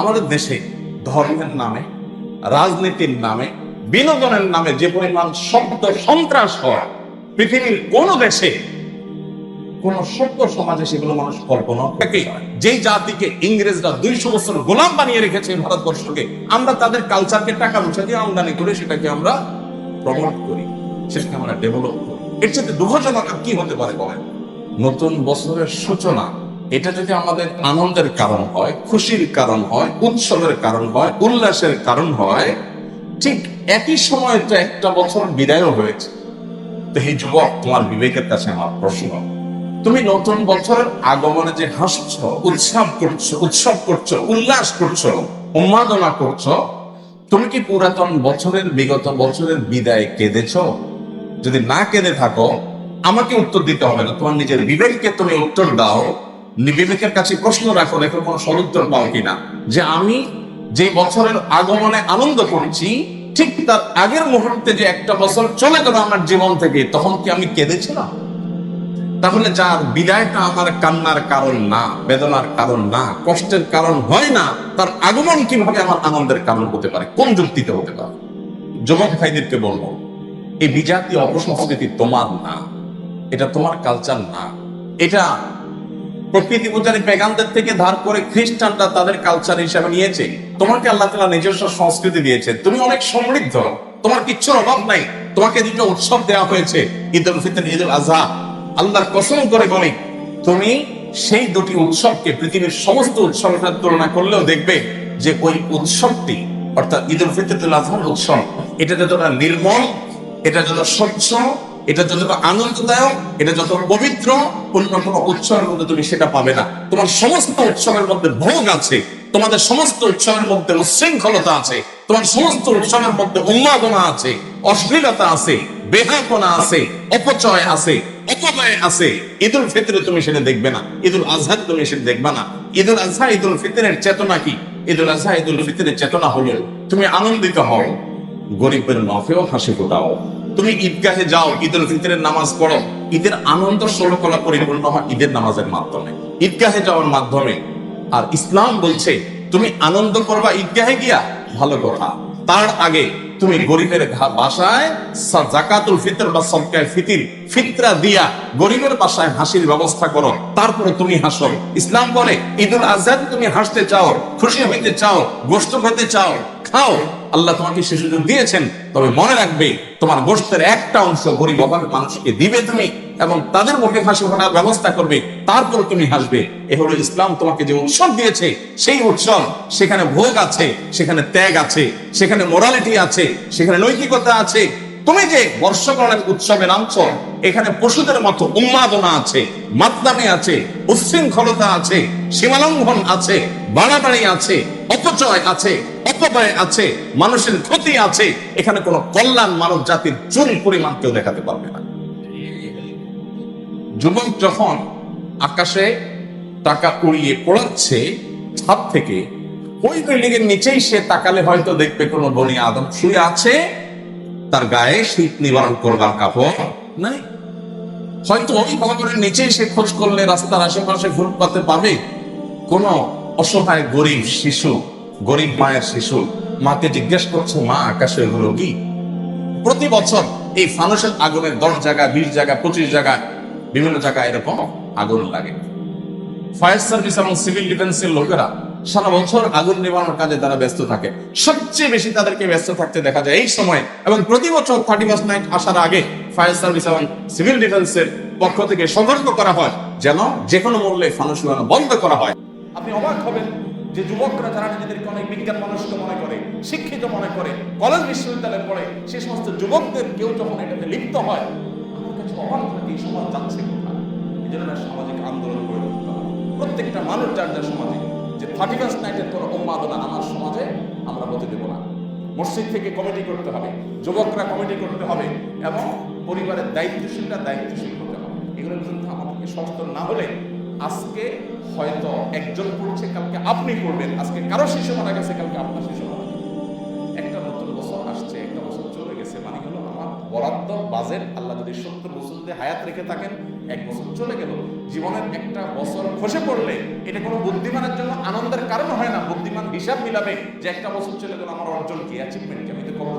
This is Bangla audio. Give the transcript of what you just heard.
আমাদের দেশে ধর্মের নামে, রাজনীতির নামে, বিনোদনের নামে যে পরিমাণ শব্দ সন্ত্রাস হয়, পৃথিবীর কোন দেশে কোন সভ্য সমাজে সেগুলো মানুষ কল্পনা থেকে, যেই জাতিকে ইংরেজরা 200 বছর গোলাম বানিয়ে রেখেছে ভারতবর্ষকে, আমরা তাদের কালচারকে টাকা পয়সা দিয়ে আমদানি করে সেটাকে আমরা প্রমোট করি, সেটাকে আমরা ডেভেলপ করি। এর সাথে দুঃখজনক কি হতে পারে বলেন? নতুন বছরের সূচনা, এটা যদি আমাদের আনন্দের কারণ হয়, খুশির কারণ হয়, উৎসবের কারণ হয়, উল্লাসের কারণ হয়, ঠিক একই সময় তো একটা বছর বিদায়ও হয়েছে। তো এই যুবক, তোমার বিবেকের কাছে আমার প্রশ্ন, তুমি নতুন বছরের আগমনে যে হাসছো, উৎসব করছো, উল্লাস করছো, উন্মাদনা করছো, তুমি কি পুরাতন বছরের, বিগত বছরের বিদায় কেঁদেছো? যদি না কেঁদে থাকো, আমাকে উত্তর দিতে হবে না, তোমার নিজের বিবেককে তুমি উত্তর দাও। বিবেকের কাছে প্রশ্ন রাখো, দেখো কোনো সদুত্তর পাও কিনা, যে আমি যে বছরের আগমনে আনন্দ করছি, ঠিক তার আগের মুহূর্তে যে একটা বছর চলে গেল আমার জীবন থেকে, তখন কি আমি কেঁদেছিলাম? তাহলে যার বিদায়টা আমার কান্নার কারণ না, বেদনার কারণ না, কষ্টের কারণ হয় না, তার আগমন কিভাবে আমার আনন্দের কারণ হতে পারে? কোন যুক্তিতে হতে পারে? যুবক ভাইদেরকে বলবো, এই বিজাতীয় অপসংস্কৃতি তোমার না, এটা তোমার কালচার না, এটা প্রকৃতি পূজারী পেগানদের থেকে ধার করে খ্রিস্টানরা তাদের কালচার হিসাবে নিয়েছে। তোমাকে আল্লাহ তাআলা নিজস্ব সংস্কৃতি দিয়েছে, তুমি অনেক সমৃদ্ধ, তোমার কিচ্ছুর অভাব নাই। তোমাকে দুটো উৎসব দেওয়া হয়েছে, ঈদ উল ফিতর, ঈদ উল আজহা। আল্লাহর কসম করে বলি, তুমি সেই দুটি উৎসবকে পৃথিবীর সমস্ত উৎসবের সাথে তুলনা করলেও দেখবে যে ওই উৎসবটি, অর্থাৎ ঈদ উল ফিতর, ঈদ উল আজহার উৎসব, এটা যতটা নির্মল, এটা যতটা স্বচ্ছ, এটা যতটা আনন্দদায়ক, এটা যত পবিত্র, অন্য কোনো উৎসবের মধ্যে তুমি সেটা পাবে না। তোমার সমস্ত উৎসবের মধ্যে ভোগ আছে, তোমাদের সমস্ত উৎসবের মধ্যে উচ্ছৃঙ্খলতা আছে, তোমার সমস্ত উৎসবের মধ্যে উন্মাদনা আছে, অশ্লীলতা আছে, বেহাপনা আছে, অপচয় আছে, অপব্যয় আছে। ঈদ উল ফিতরে তুমি সেটা দেখবে না, ঈদ উল আজহা তুমি সেটা দেখবে না। ঈদ উল আজহা, ঈদ উল ফিতরের চেতনা কি? ঈদ উল আজহা, ঈদ উল ফিতরের চেতনা হলো তুমি আনন্দিত হও, গরিবের নফেও হাসি ফোটাও। তুমি ঈদগাহে যাও, ঈদ উল ফিতরের নামাজ পড়ো, ঈদের আনন্দ ষোলকলা পরিপূর্ণ হয় ঈদের নামাজের মাধ্যমে, ঈদগাহে যাওয়ার মাধ্যমে। আর ইসলাম বলছে তুমি আনন্দ করবা ঈদগাহে গিয়া, ভালো কথা। তার আগে তুমি গরিবের বাসায় যাকাতুল ফিতর বা সদকায়ে ফিতরা দিয়া গরিবের বাসায় হাসির ব্যবস্থা করো, তারপরে তুমি হাসো। ইসলাম বলে ঈদুল আজহা তুমি হাসতে চাও, খুশি হইতে চাও, গোশত খেতে চাও, খাও, আল্লাহ তোমাকে সে সুযোগ দিয়েছেন। তবে মনে রাখবে, তোমার গোশতের একটা অংশ গরিব অভাবী মানুষকে দিবে তুমি, এবং তাদের মুখে হাসি ফোটার ব্যবস্থা করবে, তারপর তুমি হাসবে। এ হলো ইসলাম তোমাকে যে উৎসব দিয়েছে, সেই উৎসব, সেখানে ভোগ আছে, সেখানে ত্যাগ আছে, সেখানে মোরালিটি আছে, সেখানে নৈতিকতা আছে। তুমি যে বর্ষবরণের উৎসবে নামছো, এখানে পশুদের মতো উন্মাদনা আছে, মাতলামি আছে, উচ্ছৃঙ্খলতা আছে, সীমালঙ্ঘন আছে, বাড়াবাড়ি আছে, অপচয় আছে, অপব্যয় আছে, মানুষের ক্ষতি আছে। এখানে কোনো কল্যাণ মানব জাতির চুল পরিমাণ কেউ দেখাতে পারবে না। যুবক যখন আকাশে টাকা উড়িয়ে পড়াচ্ছে ছাদ থেকে, ওই বিল্ডিং এর নিচেই সে তাকালে হয়তো দেখবে কোনো বনি আদম শুয়ে আছে, তার গায়ে শীত নিবারণ করবার কাপড় নাই। হয়তো ওই ভবনের নিচেই সে খোঁজ করলে রাস্তার আশেপাশে ফুটপাতে পাবে কোন অসহায় গরিব শিশু, গরিব মায়ের শিশু মাকে জিজ্ঞেস করছে, মা আকাশে এগুলো কি? প্রতি বছর এই ফানুসের আগুনের 10 জায়গা, 20 জায়গা, 25 জায়গায়, বিভিন্ন জায়গায় এরকম আগুন লাগে। ফায়ার সার্ভিস এবং সিভিল ডিফেন্সের লোকেরা সারা বছর আগুন নিবারণের কাজে তারা ব্যস্ত থাকে। সবচেয়ে বেশি তাদেরকে ব্যস্ত থাকতে দেখা যায় এই সময়, এবং প্রতি বছর 31st নাইট আসার আগে ফায়ার সার্ভিস এবং সিভিল ডিফেন্সের পক্ষ থেকে সতর্ক করা হয় যেন যে কোনো মূল্যে ফানুস উড়ানো বন্ধ করা হয়। আপনি অবাক হবেন যে যুবকরা যারা নিজেদেরকে অনেক বিজ্ঞান মানুষকে মনে করে, শিক্ষিত মনে করে, কলেজ বিশ্ববিদ্যালয়ে পড়ে, সেই সমস্ত যুবকদের কেউ যখন এটাতে লিপ্ত হয়, আমার কাছে অবাক লাগে এই সমাজ যাচ্ছে কোথায়। এই জন্য সামাজিক আন্দোলন করে তুলতে হবে। প্রত্যেকটা মানুষ যার যার সমাজে, যে 31st নাইটের কোনো উন্মাদনা আমার সমাজে আমরা হতে দেব না। মসজিদ থেকে কমিটি করতে হবে, যুবকরা কমিটি করতে হবে, এবং পরিবারের দায়িত্বশীলরা দায়িত্বশীল হতে হবে। এগুলোর বিরুদ্ধে আমাদেরকে সচেতন না হলে আজকে হয়তো একজন করছে, কালকে আপনি করবেন। আজকে কারো শিশু মারা গেছে, কালকে আপনার শিশু মারা গেছে। একটা নতুন বছর আসছে, একটা বছর চলে গেছে, মানে হলো আমার বরাদ্দ বাজেট, আল্লাহ যদি 70 বছর দিয়ে হায়াত রেখে থাকেন, এক বছর চলে গেল। জীবনের একটা বছর খসে পড়লে এটা কোনো বুদ্ধিমানের জন্য আনন্দের কারণ হয় না, বুদ্ধিমান হিসাব মিলাবে যে একটা বছর চলে গেল, আমার অর্জন কি, অ্যাচিভমেন্ট কি, আমি তো কবর